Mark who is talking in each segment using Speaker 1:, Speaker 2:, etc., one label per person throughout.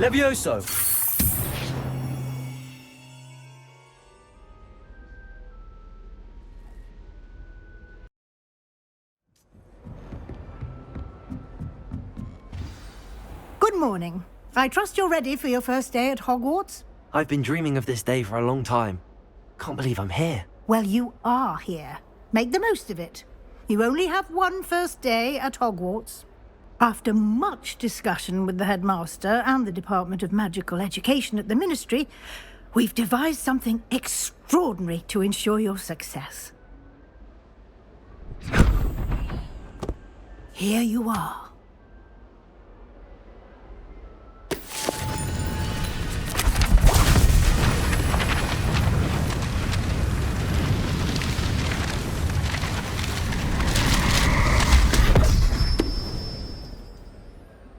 Speaker 1: Levioso!
Speaker 2: Good morning. I trust you're ready for your first day at Hogwarts?
Speaker 1: I've been dreaming of this day for a long time. Can't believe I'm here.
Speaker 2: Well, you are here. Make the most of it. You only have one first day at Hogwarts. After much discussion with the headmaster and the Department of Magical Education at the Ministry, we've devised something extraordinary to ensure your success. Here you are.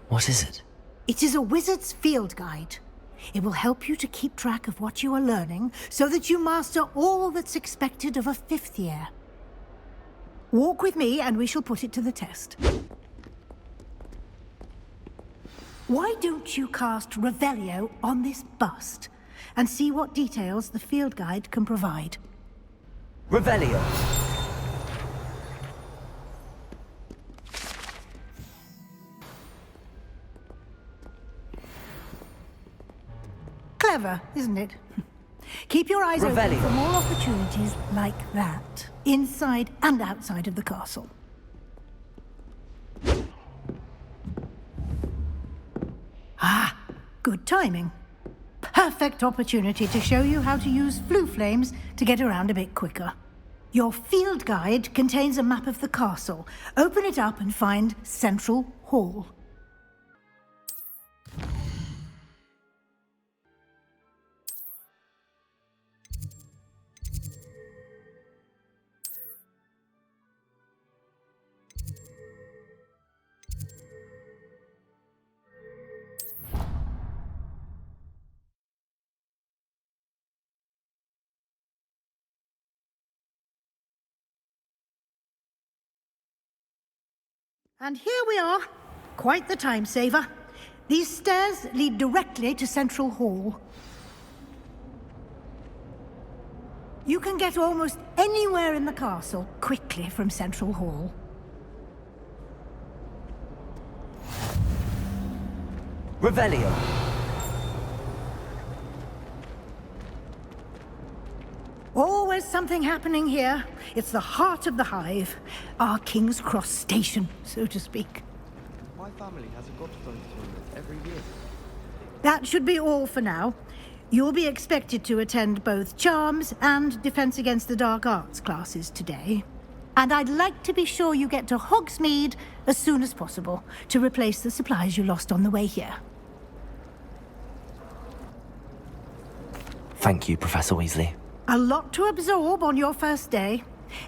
Speaker 1: What is it?
Speaker 2: It is a wizard's field guide. It will help you to keep track of what you are learning so that you master all that's expected of a fifth year. Walk with me and we shall put it to the test. Why don't you cast Revelio on this bust and see what details the field guide can provide?
Speaker 1: Revelio!
Speaker 2: Clever, isn't it? Keep your eyes open for more opportunities like that, inside and outside of the castle. Ah, good timing. Perfect opportunity to show you how to use flue flames to get around a bit quicker. Your field guide contains a map of the castle. Open it up and find Central Hall. And here we are. Quite the time saver. These stairs lead directly to Central Hall. You can get almost anywhere in the castle quickly from Central Hall.
Speaker 1: Revelio!
Speaker 2: Always something happening here. It's the heart of the hive. Our King's Cross station, so to speak.
Speaker 3: My family has a Godstone tournament every year.
Speaker 2: That should be all for now. You'll be expected to attend both Charms and Defense Against the Dark Arts classes today. And I'd like to be sure you get to Hogsmeade as soon as possible to replace the supplies you lost on the way here.
Speaker 1: Thank you, Professor Weasley.
Speaker 2: A lot to absorb on your first day,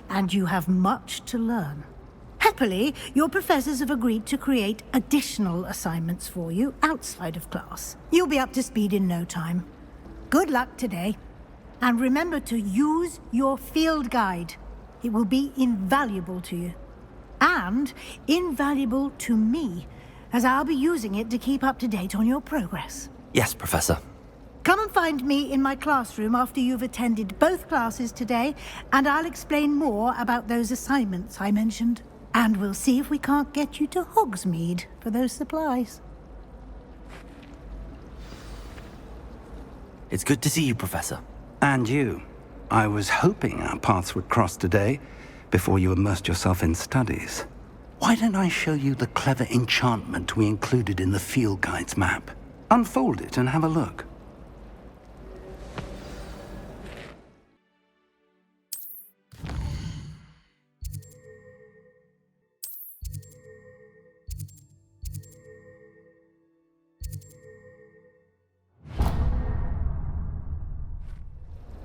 Speaker 2: and you have much to learn. Happily, your professors have agreed to create additional assignments for you outside of class. You'll be up to speed in no time. Good luck today, and remember to use your field guide. It will be invaluable to you, and invaluable to me, as I'll be using it to keep up to date on your progress.
Speaker 1: Yes, Professor.
Speaker 2: Come and find me in my classroom after you've attended both classes today, and I'll explain more about those assignments I mentioned. And we'll see if we can't get you to Hogsmeade for those supplies.
Speaker 1: It's good to see you, Professor.
Speaker 4: And you. I was hoping our paths would cross today, before you immersed yourself in studies. Why don't I show you the clever enchantment we included in the field guide's map? Unfold it and have a look.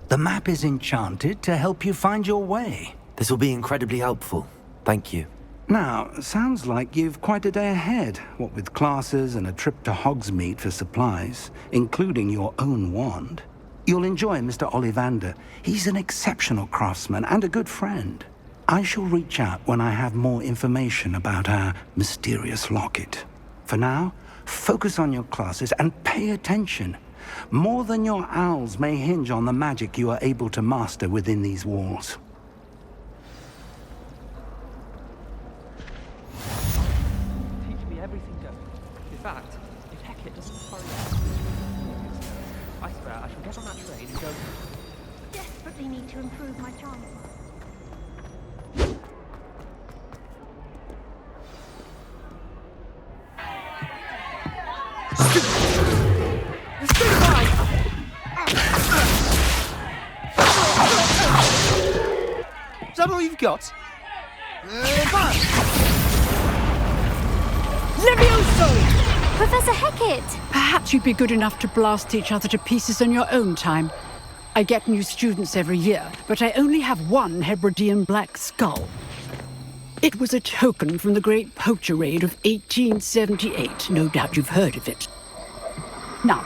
Speaker 4: The map is enchanted to help you find your way.
Speaker 1: This will be incredibly helpful. Thank you.
Speaker 4: Now, sounds like you've quite a day ahead, what with classes and a trip to Hogsmeade for supplies, including your own wand. You'll enjoy Mr. Ollivander. He's an exceptional craftsman and a good friend. I shall reach out when I have more information about our mysterious locket. For now, Focus on your classes and pay attention. More than your owls may hinge on the magic you are able to master within these walls.
Speaker 3: Teach me everything going. In fact, if Hecate doesn't hurry up, I swear I shall get on that train and go.
Speaker 5: Desperately need to improve my charm.
Speaker 3: Is that all you've got?
Speaker 6: Levioso!
Speaker 5: Professor Hecate!
Speaker 6: Perhaps you'd be good enough to blast each other to pieces on your own time. I get new students every year, but I only have one Hebridean black skull. It was a token from the Great Poacher Raid of 1878. No doubt you've heard of it. Now,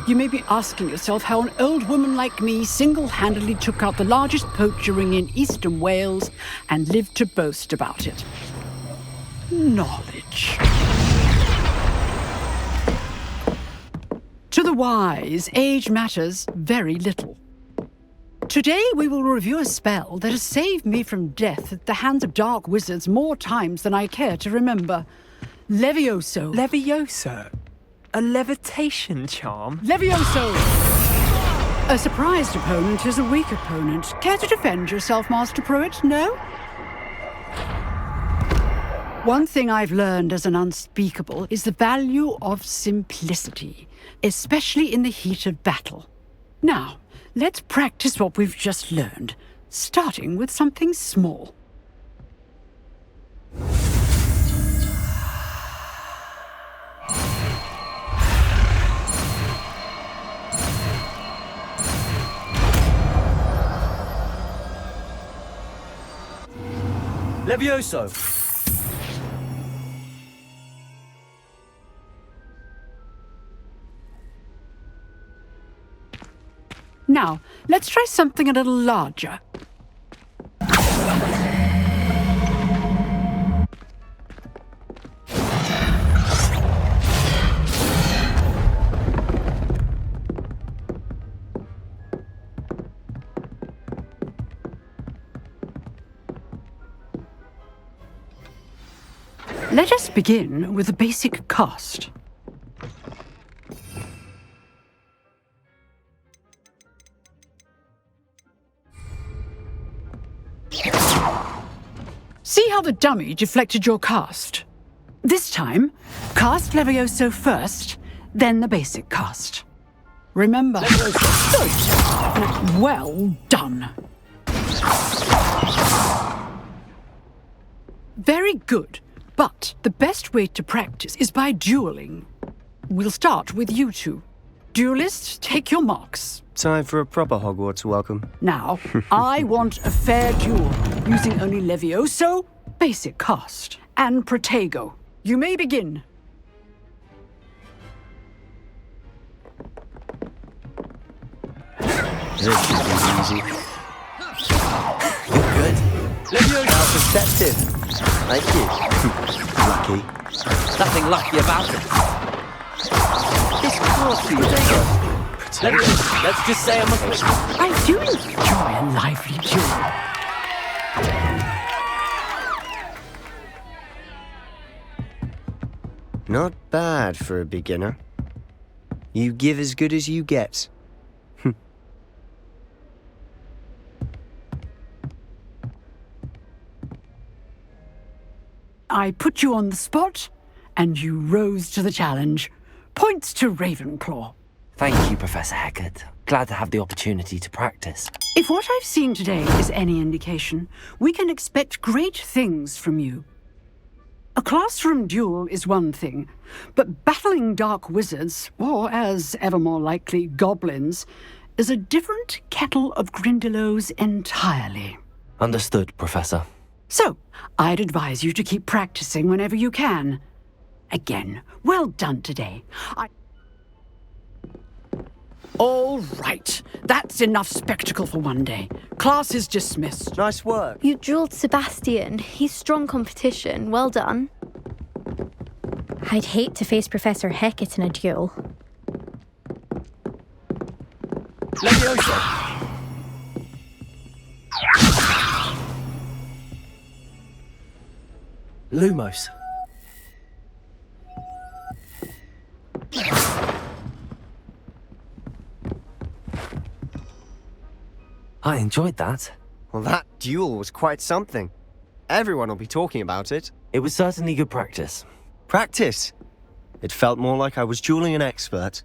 Speaker 6: you may be asking yourself how an old woman like me single-handedly took out the largest poacher ring in eastern Wales and lived to boast about it. Knowledge. To the wise, age matters very little. Today we will review a spell that has saved me from death at the hands of dark wizards more times than I care to remember. Levioso.
Speaker 7: Levioso? A levitation charm?
Speaker 6: Levioso! A surprised opponent is a weak opponent. Care to defend yourself, Master Pruitt? No? One thing I've learned as an unspeakable is the value of simplicity, especially in the heat of battle. Now, let's practice what we've just learned, starting with something small.
Speaker 1: Levioso!
Speaker 6: Now, let's try something a little larger. Let us begin with the basic cast. See how the dummy deflected your cast? This time, cast Levioso first, then the basic cast. Remember, well done. Very good, but the best way to practice is by dueling. We'll start with you two. Duelists, take your marks.
Speaker 7: Time for a proper Hogwarts welcome.
Speaker 6: Now, I want a fair duel, using only Levioso, basic cast, and Protego. You may begin.
Speaker 7: This should be easy.
Speaker 1: You're good.
Speaker 7: How perceptive. Thank you. Lucky.
Speaker 1: Nothing lucky about it.
Speaker 7: It's course for you.
Speaker 1: Let's just say I'm a...
Speaker 6: I do enjoy a lively duel.
Speaker 7: Not bad for a beginner. You give as good as you get.
Speaker 6: I put you on the spot, and you rose to the challenge. Points to Ravenclaw.
Speaker 1: Thank you, Professor Hecate. Glad to have the opportunity to practice.
Speaker 6: If what I've seen today is any indication, we can expect great things from you. A classroom duel is one thing, but battling dark wizards, or as ever more likely, goblins, is a different kettle of Grindylows entirely.
Speaker 1: Understood, Professor.
Speaker 6: So, I'd advise you to keep practicing whenever you can. Again, well done today. All right, that's enough spectacle for one day. Class is dismissed.
Speaker 7: Nice work.
Speaker 5: You dueled Sebastian. He's strong competition. Well done. I'd hate to face Professor Hecat in a duel.
Speaker 1: Leviosa! Lumos. I enjoyed that.
Speaker 7: Well, that duel was quite something. Everyone will be talking about it.
Speaker 1: It was certainly good practice.
Speaker 7: Practice? It felt more like I was dueling an expert.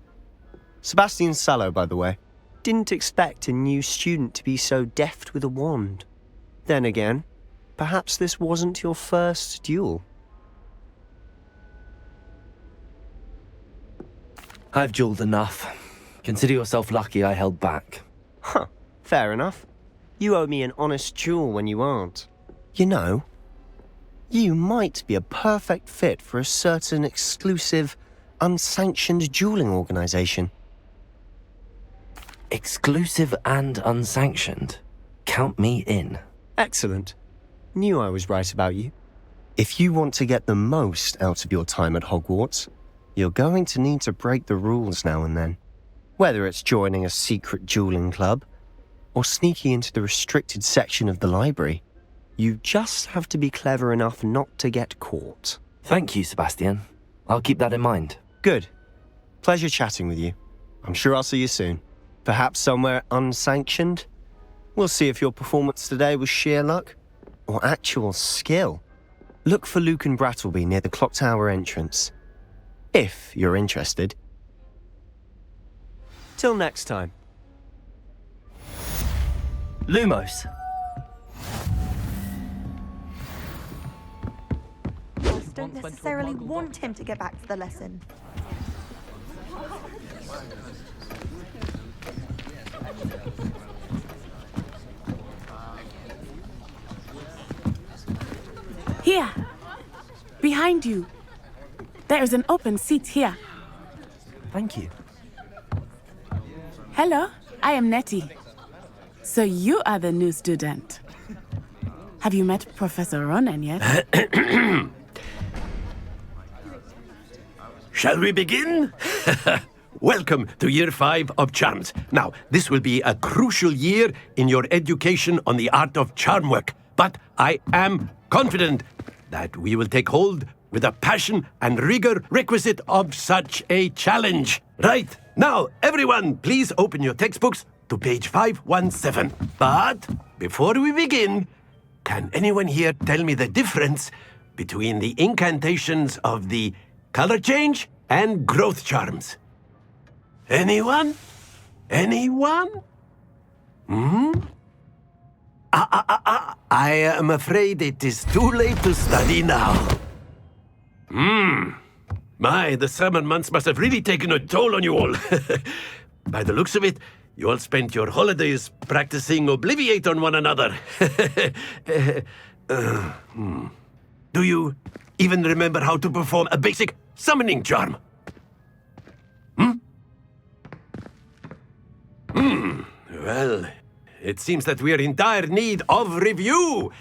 Speaker 7: Sebastian Sallow, by the way. Didn't expect a new student to be so deft with a wand. Then again, perhaps this wasn't your first duel.
Speaker 1: I've dueled enough. Consider yourself lucky I held back.
Speaker 7: Huh, fair enough. You owe me an honest duel when you aren't. You know, you might be a perfect fit for a certain exclusive, unsanctioned dueling organization.
Speaker 1: Exclusive and unsanctioned. Count me in.
Speaker 7: Excellent. Knew I was right about you. If you want to get the most out of your time at Hogwarts, you're going to need to break the rules now and then. Whether it's joining a secret dueling club, or sneaking into the restricted section of the library, you just have to be clever enough not to get caught.
Speaker 1: Thank you, Sebastian. I'll keep that in mind.
Speaker 7: Good. Pleasure chatting with you. I'm sure I'll see you soon. Perhaps somewhere unsanctioned? We'll see if your performance today was sheer luck, or actual skill. Look for Luke and Brattleby near the clock tower entrance. If you're interested. Till next time.
Speaker 1: Lumos.
Speaker 8: Don't necessarily want him to get back to the lesson.
Speaker 9: Here, behind you. There is an open seat here.
Speaker 1: Thank you.
Speaker 9: Hello, I am Nettie. So you are the new student. Have you met Professor Ronan yet?
Speaker 10: Shall we begin? Welcome to Year 5 of Charms. Now, this will be a crucial year in your education on the art of charm work. But I am confident that we will take hold with the passion and rigor requisite of such a challenge. Right, now, everyone, please open your textbooks to page 517. But before we begin, can anyone here tell me the difference between the incantations of the color change and growth charms? Anyone? Anyone? I am afraid it is too late to study now. My, the summer months must have really taken a toll on you all. By the looks of it, you all spent your holidays practicing Obliviate on one another. Do you even remember how to perform a basic summoning charm? Well, it seems that we are in dire need of review.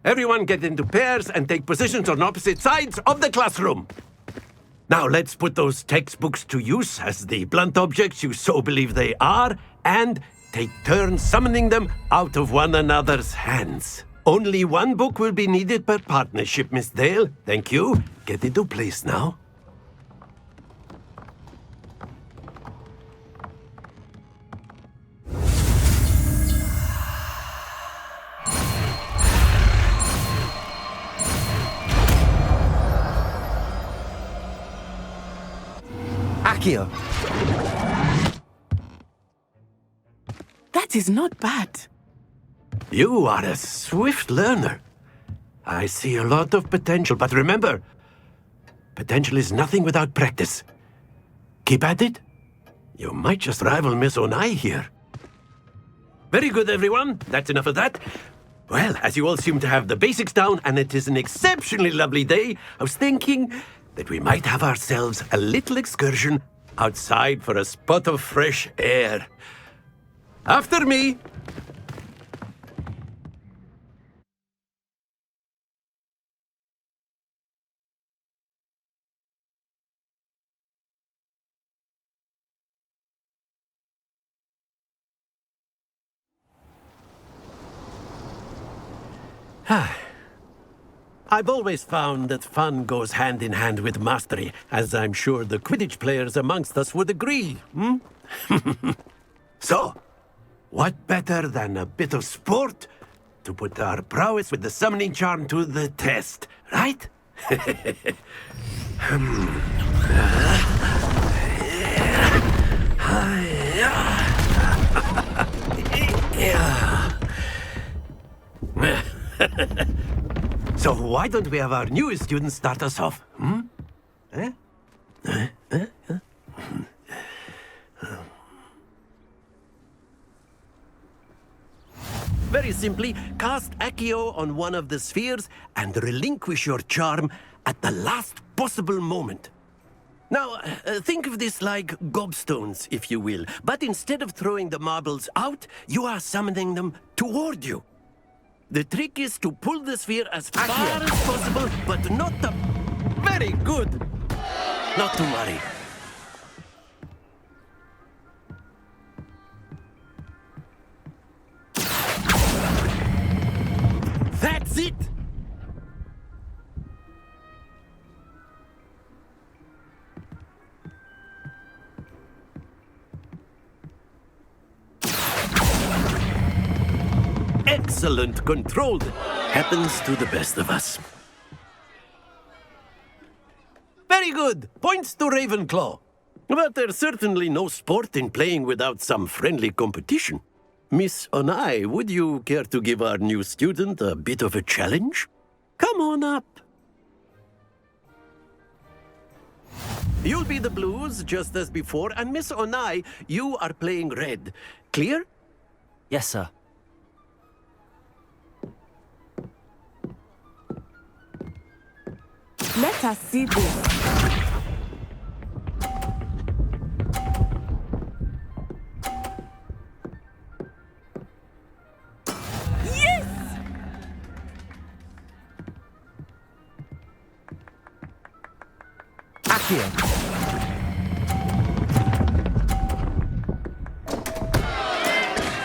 Speaker 10: Everyone get into pairs and take positions on opposite sides of the classroom. Now let's put those textbooks to use as the blunt objects you so believe they are, and take turns summoning them out of one another's hands. Only one book will be needed per partnership, Miss Dale. Thank you. Get into place now.
Speaker 1: Accio.
Speaker 9: That is not bad.
Speaker 10: You are a swift learner. I see a lot of potential, but remember, potential is nothing without practice. Keep at it. You might just rival Miss Onai here. Very good, everyone. That's enough of that. Well, as you all seem to have the basics down, and it is an exceptionally lovely day, I was thinking that we might have ourselves a little excursion outside for a spot of fresh air. After me! I've always found that fun goes hand in hand with mastery, as I'm sure the Quidditch players amongst us would agree, hmm? So, what better than a bit of sport to put our prowess with the summoning charm to the test, right? So why don't we have our newest student start us off, hmm? Very simply, cast Accio on one of the spheres and relinquish your charm at the last possible moment. Now, think of this like gobstones, if you will, but instead of throwing the marbles out, you are summoning them toward you. The trick is to pull the sphere as far as possible, but not the... Very good! Not to worry. That's it! Excellent, controlled. Happens to the best of us. Very good. Points to Ravenclaw. But there's certainly no sport in playing without some friendly competition. Miss Onai, would you care to give our new student a bit of a challenge? Come on up. You'll be the blues, just as before, and Miss Onai, you are playing red. Clear?
Speaker 1: Yes, sir.
Speaker 9: Let us see this. Yes!
Speaker 1: Accio.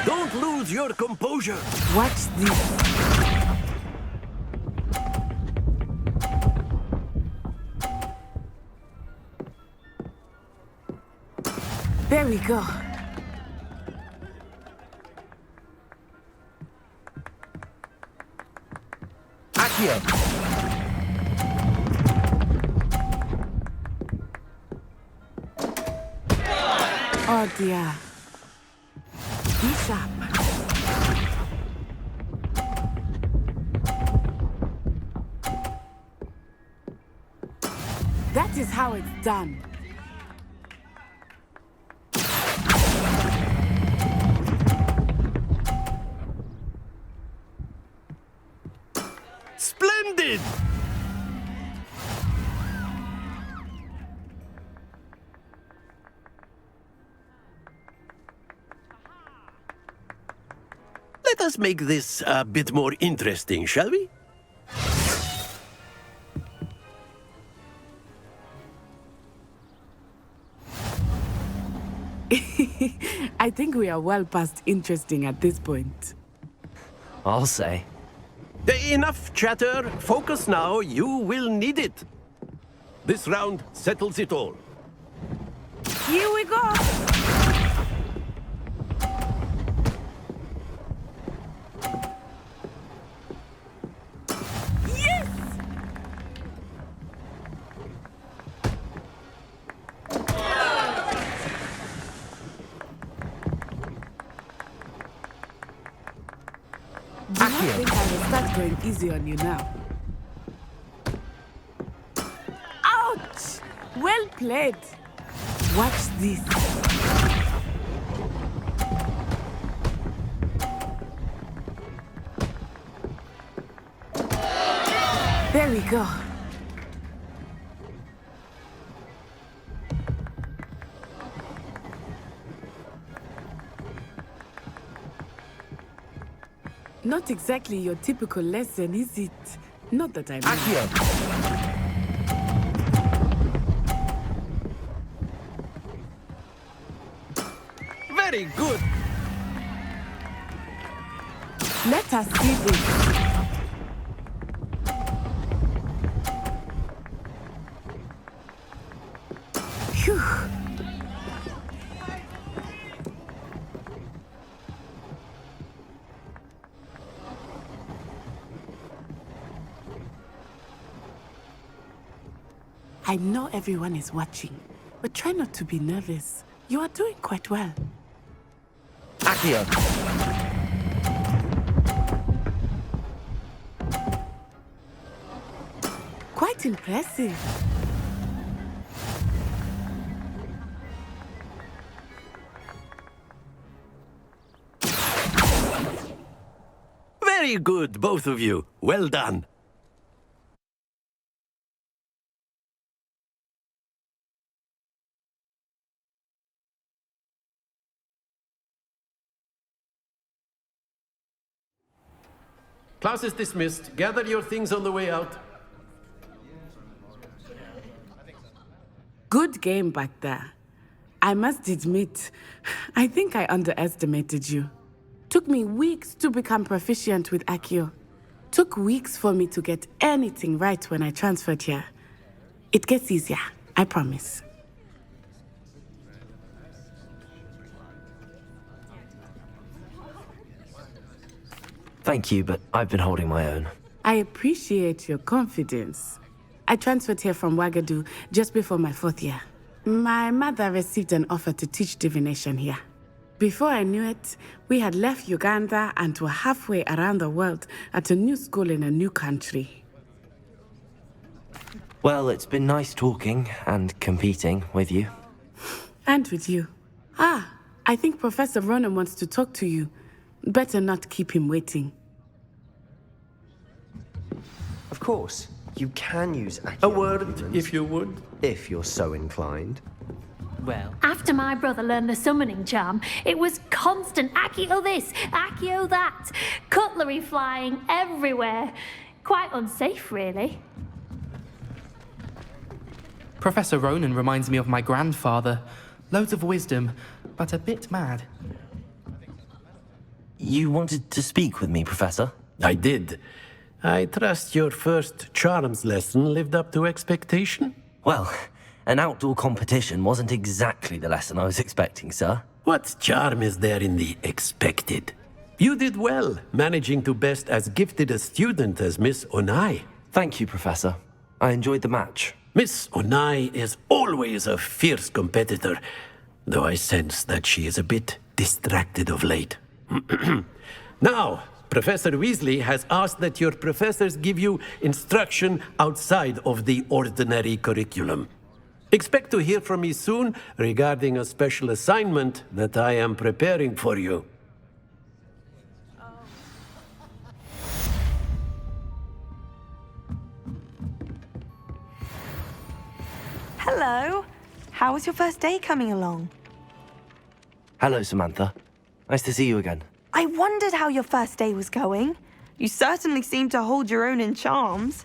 Speaker 10: Don't lose your composure.
Speaker 9: Watch this. There we go.
Speaker 1: Accio.
Speaker 9: Oh dear. Be sharp. That is how it's done.
Speaker 10: Splendid! Let us make this a bit more interesting, shall we?
Speaker 9: I think we are well past interesting at this point.
Speaker 1: I'll say.
Speaker 10: Enough chatter. Focus now. You will need it. This round settles it all.
Speaker 9: Here we go! Yes! Do not think I will start going easy on you now. Ouch! Well played. Watch this. There we go. Not exactly your typical lesson, is it? Not that I mean.
Speaker 1: Accio.
Speaker 10: Very good.
Speaker 9: Let us see this. I know everyone is watching, but try not to be nervous. You are doing quite well.
Speaker 1: Accio!
Speaker 9: Quite impressive.
Speaker 10: Very good, both of you. Well done. Class is dismissed. Gather your things on the way out.
Speaker 9: Good game back there. I must admit, I think I underestimated you. Took me weeks to become proficient with Accio. Took weeks for me to get anything right when I transferred here. It gets easier, I promise.
Speaker 1: Thank you, but I've been holding my own.
Speaker 9: I appreciate your confidence. I transferred here from Ouagadougou just before my 4th year. My mother received an offer to teach divination here. Before I knew it, we had left Uganda and were halfway around the world at a new school in a new country.
Speaker 1: Well, it's been nice talking and competing with you.
Speaker 9: And with you. I think Professor Ronan wants to talk to you. Better not keep him waiting.
Speaker 7: Of course, you can use Accio.
Speaker 10: A word, if you would.
Speaker 7: If you're so inclined.
Speaker 3: Well,
Speaker 11: After my brother learned the summoning charm, it was constant Accio this, Accio that, cutlery flying everywhere. Quite unsafe, really.
Speaker 3: Professor Ronan reminds me of my grandfather. Loads of wisdom, but a bit mad.
Speaker 1: You wanted to speak with me, Professor?
Speaker 10: I did. I trust your first charms lesson lived up to expectation?
Speaker 1: Well, an outdoor competition wasn't exactly the lesson I was expecting, sir.
Speaker 10: What charm is there in the expected? You did well, managing to best as gifted a student as Miss Onai.
Speaker 1: Thank you, Professor. I enjoyed the match.
Speaker 10: Miss Onai is always a fierce competitor, though I sense that she is a bit distracted of late. Now, Professor Weasley has asked that your professors give you instruction outside of the ordinary curriculum. Expect to hear from me soon regarding a special assignment that I am preparing for you.
Speaker 8: Hello. How was your first day coming along?
Speaker 1: Hello, Samantha. Nice to see you again.
Speaker 8: I wondered how your first day was going. You certainly seem to hold your own in charms.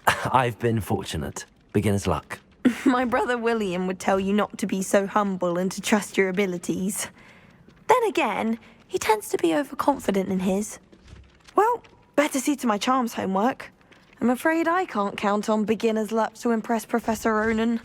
Speaker 1: I've been fortunate. Beginner's luck.
Speaker 8: My brother William would tell you not to be so humble and to trust your abilities. Then again, he tends to be overconfident in his. Well, better see to my charms homework. I'm afraid I can't count on beginner's luck to impress Professor Ronan.